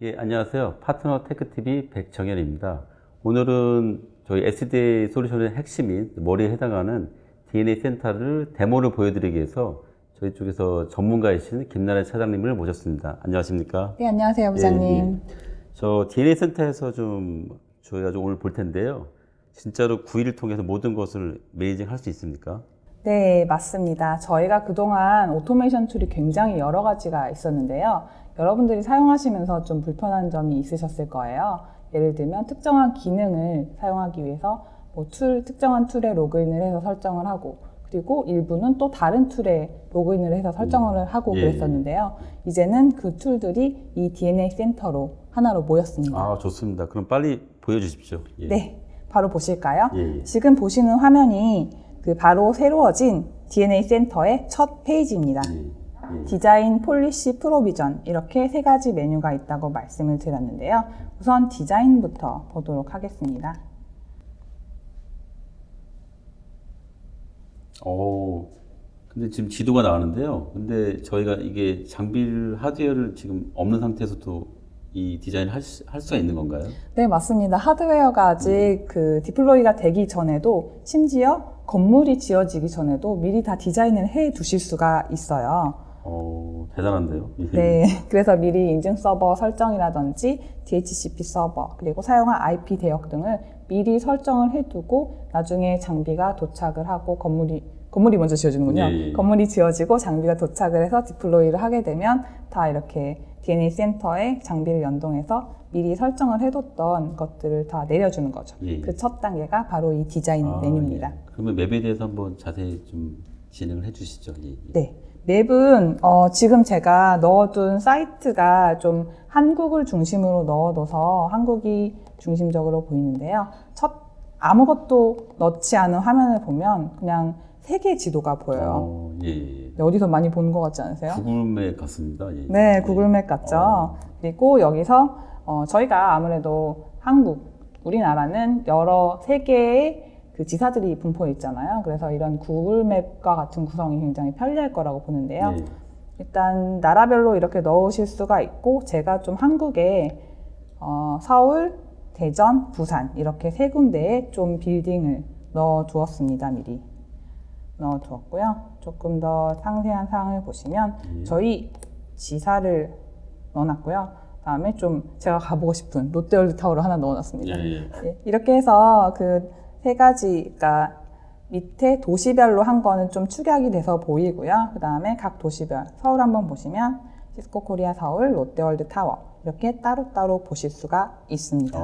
예, 안녕하세요. 파트너 테크TV 백정현입니다. 오늘은 저희 SDA 솔루션의 핵심인 머리에 해당하는 DNA 센터를 데모를 보여드리기 위해서 저희 쪽에서 전문가이신 김나래 차장님을 모셨습니다. 안녕하십니까? 네, 안녕하세요, 부장님. 저 DNA 센터에서 저희가 좀 오늘 볼 텐데요. 진짜로 9일을 통해서 모든 것을 매니징 할 수 있습니까? 네, 맞습니다. 저희가 그동안 오토메이션 툴이 굉장히 여러 가지가 있었는데요. 여러분들이 사용하시면서 좀 불편한 점이 있으셨을 거예요. 예를 들면 특정한 기능을 사용하기 위해서 특정한 툴에 로그인을 해서 설정을 하고, 그리고 일부는 또 다른 툴에 로그인을 해서 설정을 하고 그랬었는데요. 이제는 그 툴들이 이 DNA 센터로 하나로 모였습니다. 아, 좋습니다. 그럼 빨리 보여주십시오. 예. 네, 바로 보실까요? 예. 지금 보시는 화면이 바로 새로워진 DNA 센터의 첫 페이지입니다. 디자인, 폴리시, 프로비전 이렇게 세 가지 메뉴가 있다고 말씀을 드렸는데요. 우선 디자인부터 보도록 하겠습니다. 근데 지금 지도가 나왔는데요. 근데 저희가 이게 장비를, 하드웨어를 지금 없는 상태에서도 이 디자인을 할 수가 있는 건가요? 네, 맞습니다. 하드웨어가 아직 디플로이가 되기 전에도, 심지어 건물이 지어지기 전에도 미리 다 디자인을 해 두실 수가 있어요. 대단한데요? 네, 그래서 미리 인증 서버 설정이라든지 DHCP 서버, 그리고 사용할 IP 대역 등을 미리 설정을 해두고 나중에 장비가 도착을 하고 건물이 먼저 지어지는군요. 예. 건물이 지어지고 장비가 도착을 해서 디플로이를 하게 되면 다 이렇게 DNA 센터에 장비를 연동해서 미리 설정을 해뒀던 것들을 다 내려주는 거죠. 예. 그 첫 단계가 바로 이 디자인 메뉴입니다. 예. 그러면 맵에 대해서 한번 자세히 좀 진행을 해주시죠. 예. 네. 맵은 지금 제가 넣어둔 사이트가 좀 한국을 중심으로 넣어둬서 한국이 중심적으로 보이는데요. 아무것도 넣지 않은 화면을 보면 그냥 세계 지도가 보여요. 예. 네, 어디서 많이 보는 것 같지 않으세요? 구글맵 같습니다. 예. 네, 구글맵 같죠. 그리고 여기서 저희가 아무래도 우리나라는 여러 세계의 그 지사들이 분포해 있잖아요. 그래서 이런 구글맵과 같은 구성이 굉장히 편리할 거라고 보는데요. 예. 일단 나라별로 이렇게 넣으실 수가 있고, 제가 좀 한국에 서울, 대전, 부산 이렇게 세 군데에 좀 빌딩을 넣어 두었습니다. 미리 넣어 두었고요. 조금 더 상세한 사항을 보시면 저희 지사를 넣어놨고요. 다음에 좀 제가 가보고 싶은 롯데월드 타워를 하나 넣어놨습니다. 예, 이렇게 해서 그 세 가지가 밑에 도시별로 한 거는 좀 축약이 돼서 보이고요. 그 다음에 각 도시별, 서울 한번 보시면 시스코 코리아 서울, 롯데월드 타워 이렇게 따로따로 보실 수가 있습니다.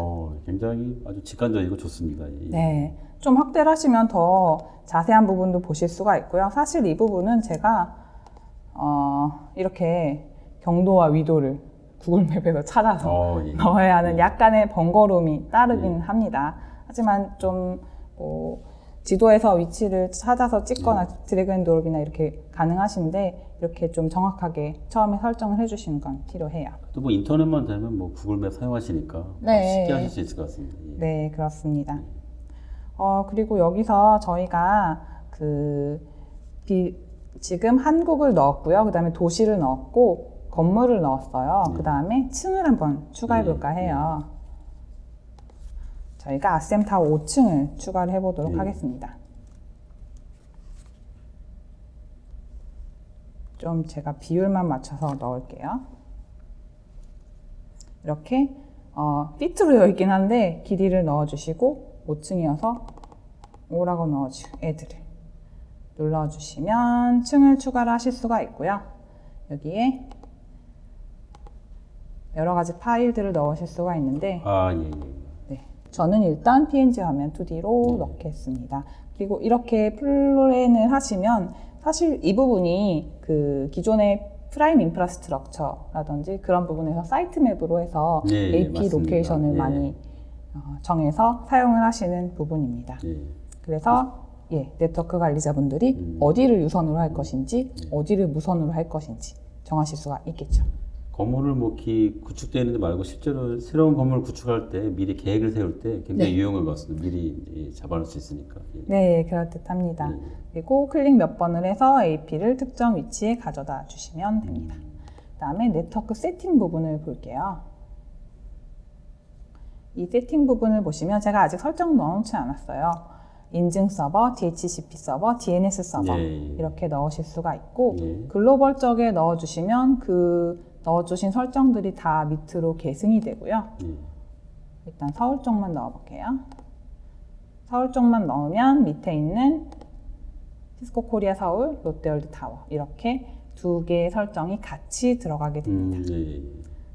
굉장히 아주 직관적이고 좋습니다. 예. 네, 좀 확대를 하시면 더 자세한 부분도 보실 수가 있고요. 사실 이 부분은 제가 이렇게 경도와 위도를 구글맵에서 찾아서 넣어야 하는 약간의 번거로움이 따르긴 합니다. 하지만 좀 지도에서 위치를 찾아서 찍거나 드래그 앤 드롭이나 이렇게 가능하신데, 이렇게 좀 정확하게 처음에 설정을 해주시는 건 필요해요. 또 뭐 인터넷만 되면 뭐 구글맵 사용하시니까 네. 쉽게 하실 수 있을 것 같습니다. 예. 네, 그렇습니다. 그리고 여기서 저희가 지금 한국을 넣었고요. 그 다음에 도시를 넣었고 건물을 넣었어요. 그 다음에 층을 한번 추가해 볼까 해요. 저희가 아셈타워 5층을 추가를 해보도록 하겠습니다. 좀 제가 비율만 맞춰서 넣을게요. 이렇게 피트로 되어 있긴 한데 길이를 넣어주시고 5층이어서 5라고 넣어주고 애들을 눌러주시면 층을 추가를 하실 수가 있고요. 여기에 여러 가지 파일들을 넣으실 수가 있는데 저는 일단 PNG 화면 2D로 넣겠습니다. 그리고 이렇게 플랜을 하시면 사실 이 부분이 그 기존의 프라임 인프라스트럭처라든지 그런 부분에서 사이트 맵으로 해서 AP 맞습니다. 로케이션을 많이 정해서 사용을 하시는 부분입니다. 그래서 네트워크 관리자분들이 어디를 유선으로 할 것인지 어디를 무선으로 할 것인지 정하실 수가 있겠죠. 건물을 구축되어 있는데 말고 실제로 새로운 건물을 구축할 때 미리 계획을 세울 때 굉장히 유용한 것 같습니다. 미리 잡아놓을 수 있으니까. 네, 그럴듯합니다. 그리고 클릭 몇 번을 해서 AP를 특정 위치에 가져다 주시면 됩니다. 그 다음에 네트워크 세팅 부분을 볼게요. 이 세팅 부분을 보시면 제가 아직 설정 넣어놓지 않았어요. 인증 서버, DHCP 서버, DNS 서버 예. 이렇게 넣으실 수가 있고 예. 글로벌 쪽에 넣어주시면 그 넣어주신 설정들이 다 밑으로 계승이 되고요. 일단 서울 쪽만 넣어볼게요. 서울 쪽만 넣으면 밑에 있는 시스코 코리아 서울, 롯데월드 타워 이렇게 두 개의 설정이 같이 들어가게 됩니다. 예.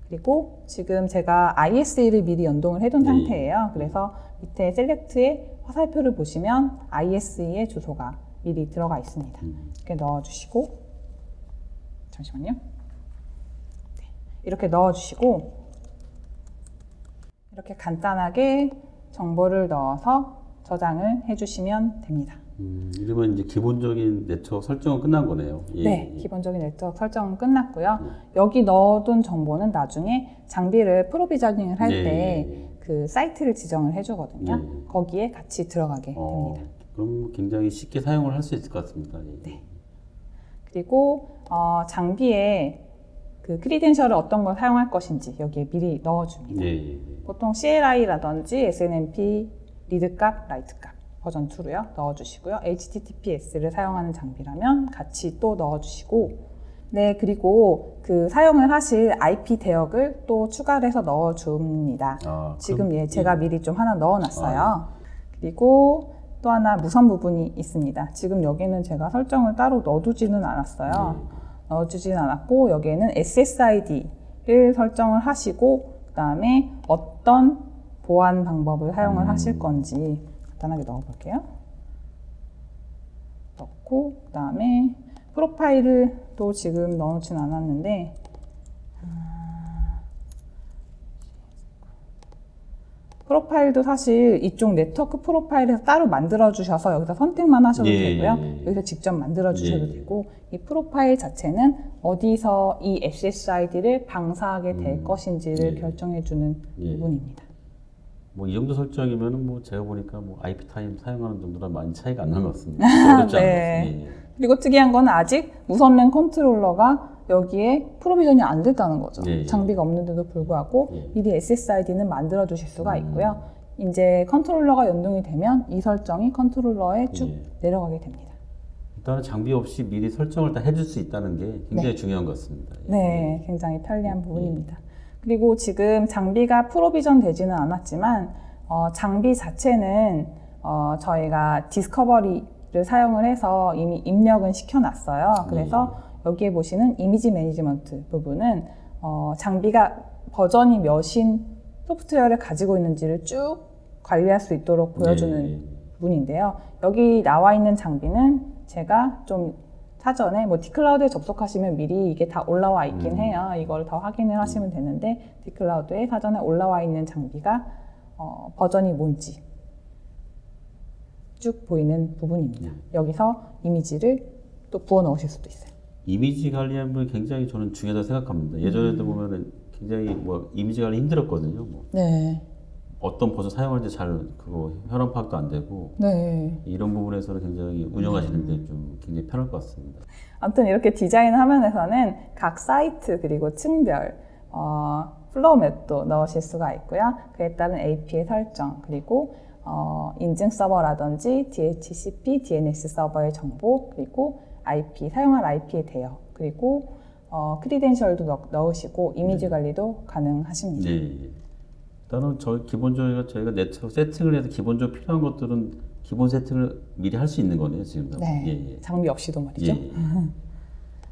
그리고 지금 제가 ISA를 미리 연동을 해둔 네. 상태예요. 그래서 밑에 셀렉트에 화살표를 보시면 ISA의 주소가 미리 들어가 있습니다. 이렇게 넣어주시고 잠시만요. 네. 이렇게 넣어주시고 이렇게 간단하게 정보를 넣어서 저장을 해주시면 됩니다. 이러면 이제 기본적인 네트워크 설정은 끝난 거네요. 예. 네, 기본적인 네트워크 설정은 끝났고요. 여기 넣어둔 정보는 나중에 장비를 프로비저닝을 할 때 그 사이트를 지정을 해주거든요. 거기에 같이 들어가게 됩니다. 그럼 굉장히 쉽게 사용을 할 수 있을 것 같습니다. 예. 네. 그리고 장비에 그 크리덴셜을 어떤 걸 사용할 것인지 여기에 미리 넣어줍니다. 예. 보통 CLI라든지 SNMP, 리드값, 라이트값 버전 2로요 넣어주시고요. HTTPS를 사용하는 장비라면 같이 또 넣어주시고 네, 그리고 그 사용을 하실 IP 대역을 또 추가를 해서 넣어줍니다. 지금 제가 미리 좀 하나 넣어놨어요. 그리고 또 하나 무선 부분이 있습니다. 지금 여기는 제가 설정을 따로 넣어두지는 않았어요. 넣어주지는 않았고 여기에는 SSID를 설정을 하시고 그 다음에 어떤 보안 방법을 사용을 하실 건지 간단하게 넣어볼게요. 넣고 그 다음에 프로파일을 또 지금 넣어놓진 않았는데 프로파일도 사실 이쪽 네트워크 프로파일에서 따로 만들어 주셔서 여기서 선택만 하셔도 되고요. 여기서 직접 만들어 주셔도 되고 이 프로파일 자체는 어디서 이 SSID를 방사하게 될 것인지를 결정해 주는 부분입니다. 뭐 이 정도 설정이면은 뭐 제가 보니까 뭐 IP 타임 사용하는 정도랑 많이 차이가 안 나는 것 같습니다. 어렵지 않은 것 같습니다. 그리고 특이한 건 아직 무선 랜 컨트롤러가 여기에 프로비전이 안 됐다는 거죠. 장비가 없는데도 불구하고 미리 SSID는 만들어 주실 수가 있고요. 이제 컨트롤러가 연동이 되면 이 설정이 컨트롤러에 쭉 내려가게 됩니다. 일단은 장비 없이 미리 설정을 다 해줄 수 있다는 게 굉장히 중요한 것 같습니다. 네, 굉장히 편리한 부분입니다. 그리고 지금 장비가 프로비전 되지는 않았지만 장비 자체는 저희가 디스커버리를 사용을 해서 이미 입력은 시켜놨어요. 그래서 여기에 보시는 이미지 매니지먼트 부분은 장비가 버전이 몇인 소프트웨어를 가지고 있는지를 쭉 관리할 수 있도록 보여주는 부분인데요. 여기 나와 있는 장비는 제가 좀 사전에 뭐 디클라우드에 접속하시면 미리 이게 다 올라와 있긴 해요. 이걸 더 확인을 하시면 되는데 디클라우드에 사전에 올라와 있는 장비가 버전이 뭔지 쭉 보이는 부분입니다. 여기서 이미지를 또 부어 넣으실 수도 있어요. 이미지 관리하는 분 굉장히 저는 중요하다고 생각합니다. 예전에도 보면은 굉장히 뭐 이미지 관리 힘들었거든요. 뭐 어떤 버전 사용하는지 잘 그거 현황 파악도 안 되고 이런 부분에서는 굉장히 운영하시는데 좀 굉장히 편할 것 같습니다. 아무튼 이렇게 디자인 화면에서는 각 사이트 그리고 층별 플로우 맵도 넣으실 수가 있고요. 그에 따른 API 설정 그리고 인증 서버라든지 DHCP, DNS 서버의 정보 그리고 IP 사용할 IP의 대역 그리고 크리덴셜도 넣으시고 이미지 관리도 가능하십니다. 일단은 기본적으로 저희가 네트워크 세팅을 해서 기본적으로 필요한 것들은 기본 세팅을 미리 할 수 있는 거네요, 지금. 장비 없이도 말이죠.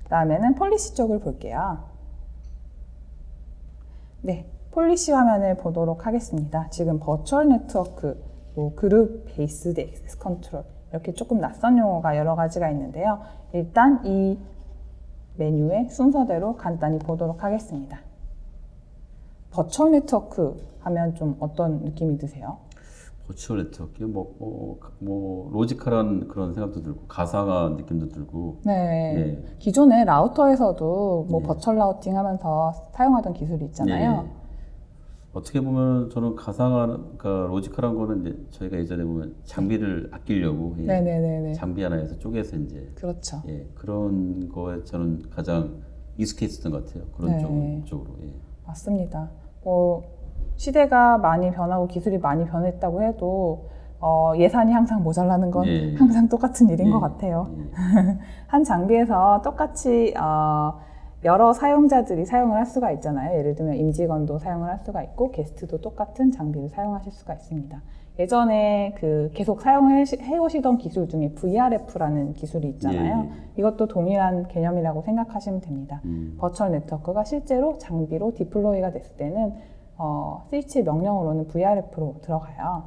다음에는 폴리시 쪽을 볼게요. 네, 폴리시 화면을 보도록 하겠습니다. 지금 버추얼 네트워크, 그룹 베이스드 액세스 컨트롤 이렇게 조금 낯선 용어가 여러 가지가 있는데요. 일단 이 메뉴의 순서대로 간단히 보도록 하겠습니다. 버추얼 네트워크 하면 좀 어떤 느낌이 드세요? 버추얼 네트워크 뭐 로지컬한 그런 생각도 들고 가상한 느낌도 들고. 기존에 라우터에서도 뭐 버추얼 라우팅 하면서 사용하던 기술이 있잖아요. 어떻게 보면 저는 가상한, 그러니까 로지컬한 거는 이제 저희가 예전에 보면 장비를 아끼려고 장비 하나에서 쪼개서 이제 그렇죠. 그런 거에 저는 가장 익숙했었던 것 같아요. 그런 쪽으로. 맞습니다. 시대가 많이 변하고 기술이 많이 변했다고 해도 예산이 항상 모자라는 건 예. 항상 똑같은 일인 예. 것 같아요. 예. 한 장비에서 똑같이 여러 사용자들이 사용을 할 수가 있잖아요. 예를 들면 임직원도 사용을 할 수가 있고 게스트도 똑같은 장비를 사용하실 수가 있습니다. 예전에 계속 사용을 해오시던 기술 중에 VRF라는 기술이 있잖아요. 예. 이것도 동일한 개념이라고 생각하시면 됩니다. 버추얼 네트워크가 실제로 장비로 디플로이가 됐을 때는 스위치 명령으로는 VRF로 들어가요.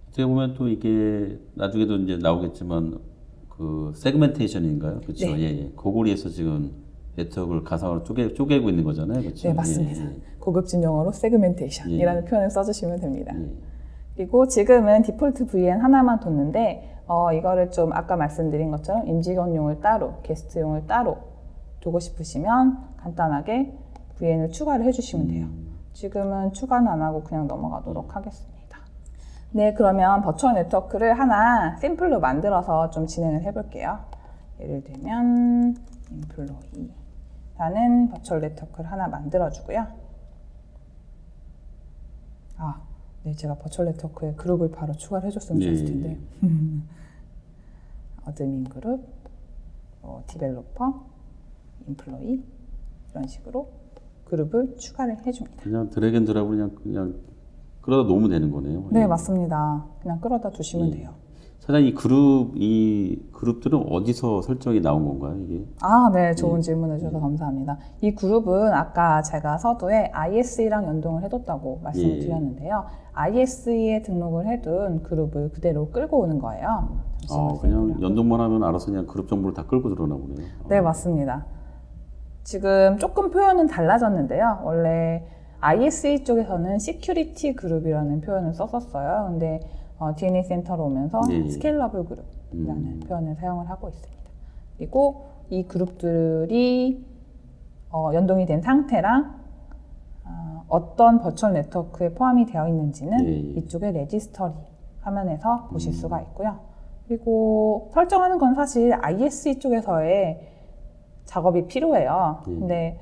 어떻게 보면 또 이게 나중에도 이제 나오겠지만 그 세그멘테이션인가요? 그렇죠. 네. 예, 예. 고고리에서 지금 네트워크를 가상으로 쪼개고 있는 거잖아요. 그렇죠. 네, 맞습니다. 예, 예. 고급진 용어로 세그멘테이션이라는 예. 표현을 써주시면 됩니다. 예. 그리고 지금은 디폴트 VN 하나만 뒀는데 이거를 좀 아까 말씀드린 것처럼 임직원용을 따로, 게스트용을 따로 두고 싶으시면 간단하게 VN을 추가를 해주시면 돼요. 지금은 추가는 안 하고 그냥 넘어가도록 하겠습니다. 네, 그러면 버추얼 네트워크를 하나 샘플로 만들어서 좀 진행을 해볼게요. 예를 들면 인플로이 라는 버추얼 네트워크를 하나 만들어주고요. 네, 제가 버추얼 네트워크에 그룹을 바로 추가를 해줬으면 좋았을 텐데. 어드민 그룹, 디벨로퍼, 인플로이 이런 식으로 그룹을 추가를 해줍니다. 그냥 드래그 앤 드랍으로 그냥 끌어다 놓으면 되는 거네요. 네, 예. 맞습니다. 그냥 끌어다 두시면 돼요. 사장님 이 그룹들은 어디서 설정이 나온 건가요, 이게? 네, 좋은 질문 해주셔서 감사합니다. 이 그룹은 아까 제가 서두에 ISE랑 연동을 해뒀다고 말씀을 드렸는데요. ISE에 등록을 해둔 그룹을 그대로 끌고 오는 거예요. 그냥 연동만 하면 알아서 그냥 그룹 정보를 다 끌고 들어오나 보네요. 네, 맞습니다. 지금 조금 표현은 달라졌는데요. 원래 ISE 쪽에서는 시큐리티 그룹이라는 표현을 썼었어요. 근데 DNA 센터로 오면서 스케일러블 그룹이라는 표현을 사용을 하고 있습니다. 그리고 이 그룹들이 연동이 된 상태랑 어떤 버추얼 네트워크에 포함이 되어 있는지는 이쪽에 레지스터리 화면에서 보실 수가 있고요. 그리고 설정하는 건 사실 ISE 쪽에서의 작업이 필요해요. 근데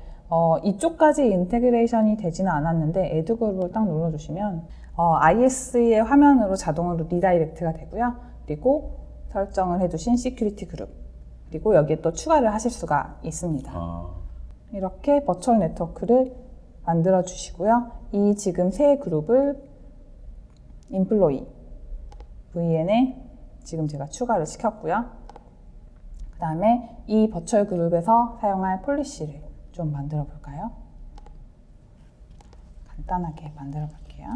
이쪽까지 인테그레이션이 되지는 않았는데 애드 그룹을 딱 눌러주시면 ISE의 화면으로 자동으로 리다이렉트가 되고요. 그리고 설정을 해두신 시큐리티 그룹 그리고 여기에 또 추가를 하실 수가 있습니다. 이렇게 버추얼 네트워크를 만들어 주시고요. 이 지금 새 그룹을 인플로이 VN에 지금 제가 추가를 시켰고요. 그 다음에 이 버추얼 그룹에서 사용할 폴리시를 좀 만들어 볼까요? 간단하게 만들어 볼게요.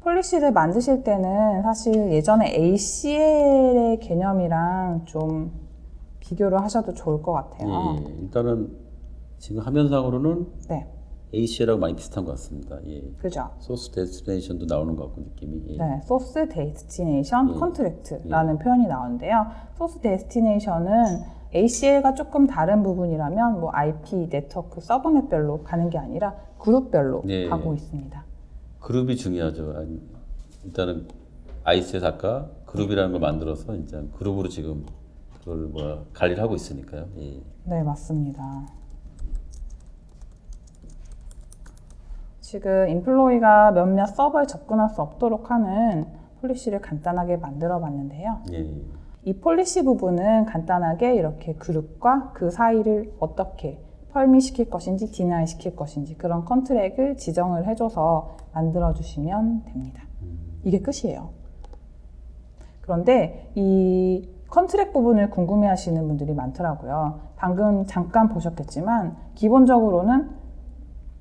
폴리시를 만드실 때는 사실 예전에 ACL의 개념이랑 좀 비교를 하셔도 좋을 것 같아요. 일단은 지금 화면상으로는 네. ACL하고 많이 비슷한 것 같습니다. 그죠? 소스 데스티네이션도 나오는 것 같고 느낌이. 네, 소스 데스티네이션 컨트랙트라는 표현이 나오는데요. 소스 데스티네이션은 ACL과 조금 다른 부분이라면 뭐 IP, 네트워크, 서브넷별로 가는 게 아니라 그룹별로 가고 있습니다. 그룹이 중요하죠. 일단은 IC에서 아까 그룹이라는 걸 만들어서 이제 그룹으로 지금 그걸 관리를 하고 있으니까요. 네, 맞습니다. 지금 인플로이가 몇몇 서버에 접근할 수 없도록 하는 폴리시를 간단하게 만들어 봤는데요. 이 폴리시 부분은 간단하게 이렇게 그룹과 그 사이를 어떻게 펄밋 시킬 것인지 디나이 시킬 것인지 그런 컨트랙을 지정을 해줘서 만들어 주시면 됩니다. 이게 끝이에요. 그런데 이 컨트랙 부분을 궁금해 하시는 분들이 많더라고요. 방금 잠깐 보셨겠지만 기본적으로는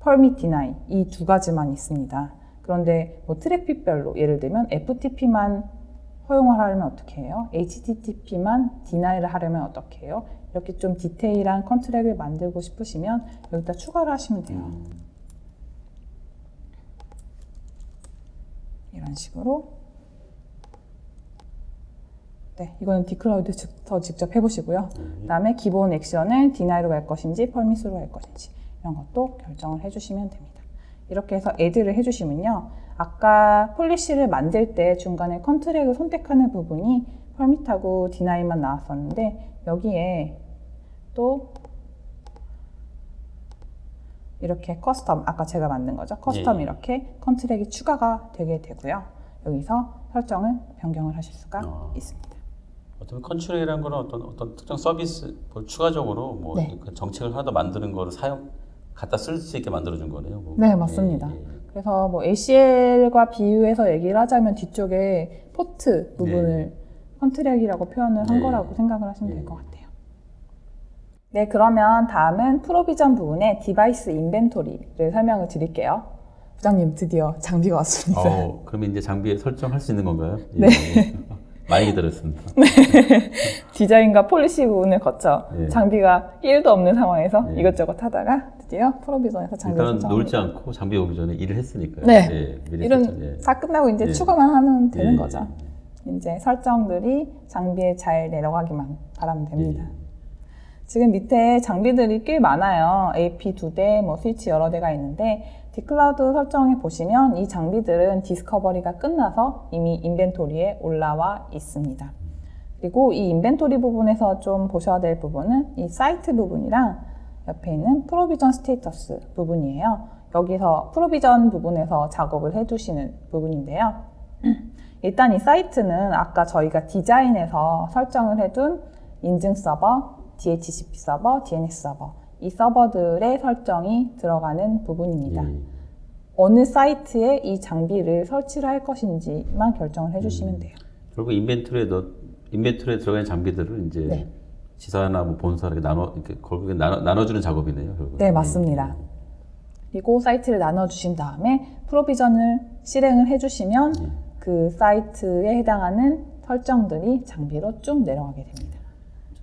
펄밋 디나이 이 두 가지만 있습니다. 그런데 뭐 트래픽별로 예를 들면 FTP만 허용을 하려면 어떻게 해요? HTTP만 디나이를 하려면 어떻게 해요? 이렇게 좀 디테일한 컨트랙을 만들고 싶으시면 여기다 추가를 하시면 돼요. 이런 식으로. 네, 이거는 디클라우드부터 직접 해보시고요. 그 다음에 기본 액션을 디나이로 갈 것인지 펄밋으로 갈 것인지 이런 것도 결정을 해주시면 됩니다. 이렇게 해서 애드를 해주시면요. 아까 폴리시를 만들 때 중간에 컨트랙을 선택하는 부분이 펄밋하고 디나이만 나왔었는데 여기에 또 이렇게 커스텀, 아까 제가 만든 거죠. 커스텀 예. 이렇게 컨트랙이 추가가 되게 되고요. 여기서 설정을 변경을 하실 수가 있습니다. 어떤 컨트롤이라는 거는 어떤 특정 서비스 뭘 추가적으로 뭐 네. 그 정책을 하나 만드는 거를 갖다 쓸 수 있게 만들어준 거네요. 뭐. 네, 맞습니다. 예, 예. 그래서 뭐 ACL과 비유해서 얘기를 하자면 뒤쪽에 포트 부분을 컨트랙이라고 표현을 한 네. 거라고 생각을 하시면 될 것 같아요. 네, 그러면 다음은 프로비전 부분의 디바이스 인벤토리를 설명을 드릴게요. 부장님, 드디어 장비가 왔습니다. 그러면 이제 장비에 설정할 수 있는 건가요? 네. 예. 많이 기다렸습니다. 디자인과 폴리시 부분을 거쳐 예. 장비가 1도 없는 상황에서 예. 이것저것 하다가 드디어 프로비전에서 장비를 일단 설정합니다. 놀지 않고 장비 오기 전에 일을 했으니까요. 네. 예, 미리 일은 설정, 예. 다 끝나고 이제 예. 추가만 하면 되는 예. 거죠. 이제 설정들이 장비에 잘 내려가기만 바라면 됩니다. 예. 지금 밑에 장비들이 꽤 많아요. AP 2대, 뭐 스위치 여러 대가 있는데 디클라우드 설정해 보시면 이 장비들은 디스커버리가 끝나서 이미 인벤토리에 올라와 있습니다. 그리고 이 인벤토리 부분에서 좀 보셔야 될 부분은 이 사이트 부분이랑 옆에 있는 프로비전 스테이터스 부분이에요. 여기서 프로비전 부분에서 작업을 해두시는 부분인데요. 일단 이 사이트는 아까 저희가 디자인에서 설정을 해둔 인증 서버, DHCP 서버, DNS 서버 이 서버들의 설정이 들어가는 부분입니다. 예. 어느 사이트에 이 장비를 설치를 할 것인지만 결정을 해주시면 돼요. 결국 인벤토리에 들어가 있는 장비들을 이제 네. 지사나 뭐 본사를 이렇게 결국에 나눠주는 작업이네요. 결국은. 네, 맞습니다. 그리고 사이트를 나눠주신 다음에 프로비전을 실행을 해주시면 그 사이트에 해당하는 설정들이 장비로 쭉 내려가게 됩니다.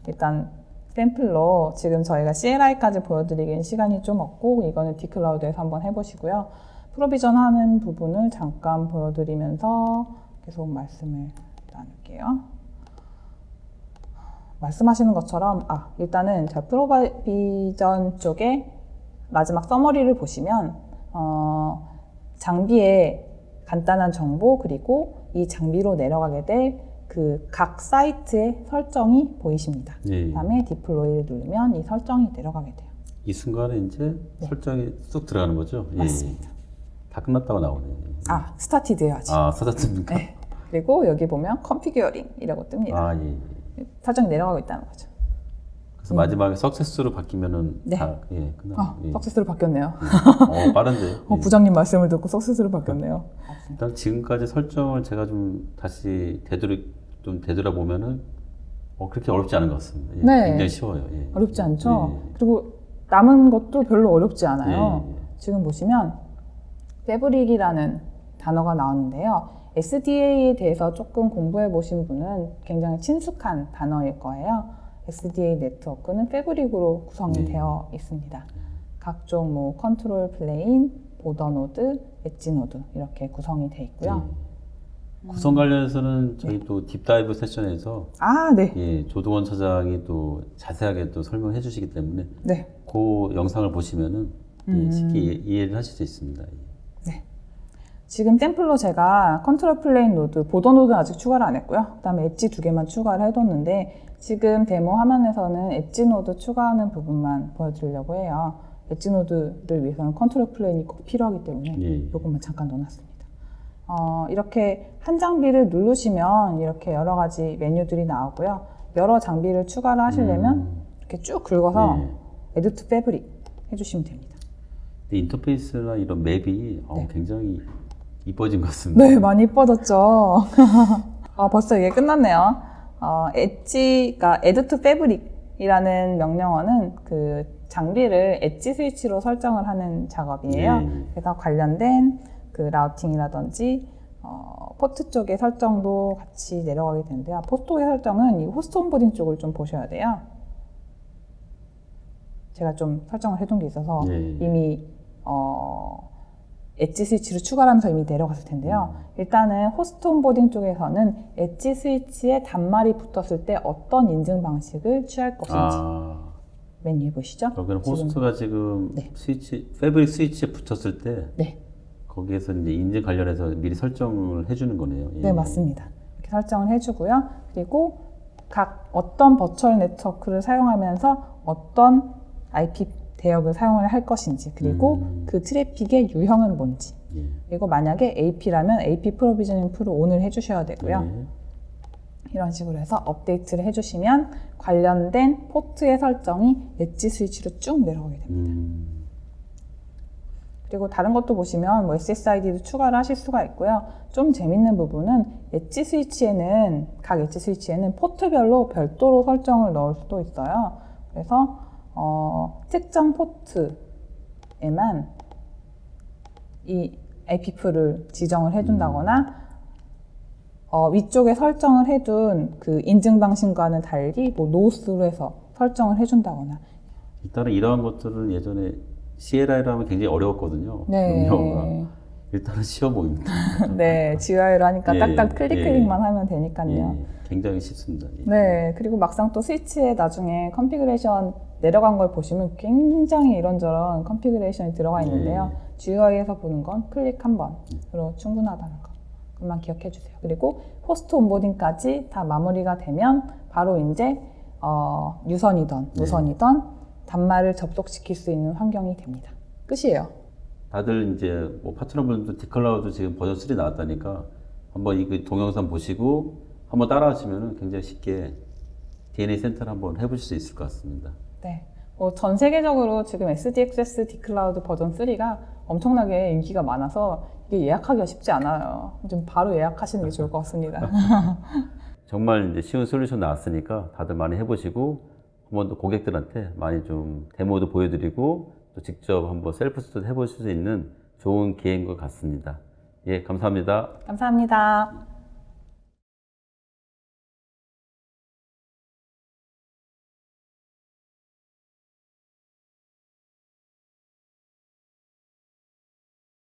일단 샘플로 지금 저희가 CLI까지 보여드리기엔 시간이 좀 없고 이거는 디클라우드에서 한번 해보시고요. 프로비전 하는 부분을 잠깐 보여드리면서 계속 말씀을 나눌게요. 말씀하시는 것처럼 일단은 저 프로비전 쪽에 마지막 서머리를 보시면 장비의 간단한 정보 그리고 이 장비로 내려가게 될 그 각 사이트의 설정이 보이십니다. 예. 그 다음에 디플로이를 누르면 이 설정이 내려가게 돼요. 이 순간에 이제 설정이 쑥 들어가는 거죠? 예. 맞습니다. 다 끝났다고 나오네요. 스타티드요 아직. 스타트입니까? 네. 그리고 여기 보면 컨피규어링이라고 뜹니다. 예. 설정이 내려가고 있다는 거죠. 그래서 마지막에 석세스로 바뀌면은 네. 다 끝나. 예. 석세스로 바뀌었네요. 빠른데요? 예. 부장님 말씀을 듣고 석세스로 바뀌었네요. 일단 지금까지 설정을 제가 좀 다시 되돌아보면은 그렇게 어렵지 않은 것 같습니다. 예. 네. 굉장히 쉬워요. 예. 어렵지 않죠? 예. 그리고 남은 것도 별로 어렵지 않아요. 예. 지금 보시면 패브릭이라는 단어가 나오는데요. SDA에 대해서 조금 공부해 보신 분은 굉장히 친숙한 단어일 거예요. SDA 네트워크는 패브릭으로 구성이 되어 있습니다. 각종 뭐 컨트롤 플레인, 보더 노드, 엣지 노드 이렇게 구성이 되어 있고요. 구성 관련해서는 저희 또 딥다이브 세션에서 네. 조동원 차장이 또 자세하게 또 설명해 주시기 때문에 네. 그 영상을 보시면은 쉽게 이해를 하실 수 있습니다. 네. 지금 샘플로 제가 컨트롤 플레인 노드, 보더 노드는 아직 추가를 안 했고요. 그 다음에 엣지 2개만 추가를 해뒀는데 지금 데모 화면에서는 엣지 노드 추가하는 부분만 보여드리려고 해요. 엣지 노드를 위해서는 컨트롤 플레인이 꼭 필요하기 때문에 이것만 잠깐 넣어놨습니다. 이렇게 한 장비를 누르시면 이렇게 여러 가지 메뉴들이 나오고요. 여러 장비를 추가를 하시려면 이렇게 쭉 긁어서 Add to Fabric 해주시면 됩니다. 인터페이스나 이런 맵이 굉장히 이뻐진 것 같습니다. 네, 많이 이뻐졌죠. 벌써 이게 끝났네요. 엣지가 Add to Fabric이라는 명령어는 그 장비를 엣지 스위치로 설정을 하는 작업이에요. 그래서 관련된 그 라우팅이라든지 포트 쪽의 설정도 같이 내려가게 되는데요. 포트의 설정은 이 호스트 온보딩 쪽을 좀 보셔야 돼요. 제가 좀 설정을 해둔 게 있어서 이미 엣지 스위치를 추가하면서 이미 내려갔을 텐데요. 일단은 호스트 온보딩 쪽에서는 엣지 스위치에 단말이 붙었을 때 어떤 인증 방식을 취할 것인지 메뉴에 보시죠. 여기는 호스트가 지금 패브릭 스위치에 붙였을 때 거기에서 이제 인증 관련해서 미리 설정을 해주는 거네요. 네, 맞습니다. 이렇게 설정을 해주고요. 그리고 각 어떤 버추얼 네트워크를 사용하면서 어떤 IP 대역을 사용을 할 것인지, 그리고 그 트래픽의 유형은 뭔지, 예. 그리고 만약에 AP라면 AP 프로비저닝 풀을 ON을 해주셔야 되고요. 네. 이런 식으로 해서 업데이트를 해주시면 관련된 포트의 설정이 엣지 스위치로 쭉 내려오게 됩니다. 그리고 다른 것도 보시면 뭐 SSID도 추가를 하실 수가 있고요. 좀 재밌는 부분은 엣지 스위치에는, 각 엣지 스위치에는 포트별로 별도로 설정을 넣을 수도 있어요. 그래서 특정 포트에만 이 AP프를 지정을 해둔다거나 위쪽에 설정을 해둔 그 인증 방식과는 달리 뭐 노스로 해서 설정을 해준다거나. 일단은 이러한 것들은 예전에 CLI로 하면 굉장히 어려웠거든요. 네. 명령어가. 일단은 쉬워 보입니다. 네, GUI로 하니까 예, 딱딱 클릭 예. 클릭만 하면 되니까요. 예, 굉장히 쉽습니다. 예. 네, 그리고 막상 또 스위치에 나중에 컨피그레이션 내려간 걸 보시면 굉장히 이런저런 컨피그레이션이 들어가 있는데요. GUI에서 보는 건 클릭 한 번으로 충분하다는 거. 그것만 기억해 주세요. 그리고 호스트 온보딩까지 다 마무리가 되면 바로 이제 유선이던 무선이던 단말을 접속시킬 수 있는 환경이 됩니다. 끝이에요. 다들 이제 뭐 파트너분들도 디클라우드 지금 버전 3 나왔다니까 한번 이 동영상 보시고 한번 따라하시면 굉장히 쉽게 DNA 센터를 한번 해보실 수 있을 것 같습니다. 네. 전 세계적으로 지금 SDXS 디클라우드 버전 3가 엄청나게 인기가 많아서 이게 예약하기가 쉽지 않아요. 좀 바로 예약하시는 게 좋을 것 같습니다. 정말 이제 쉬운 솔루션 나왔으니까 다들 많이 해보시고 한번 또 고객들한테 많이 좀 데모도 보여드리고 또 직접 한번 셀프 스터디 해보실 수 있는 좋은 기회인 것 같습니다. 예, 감사합니다. 감사합니다.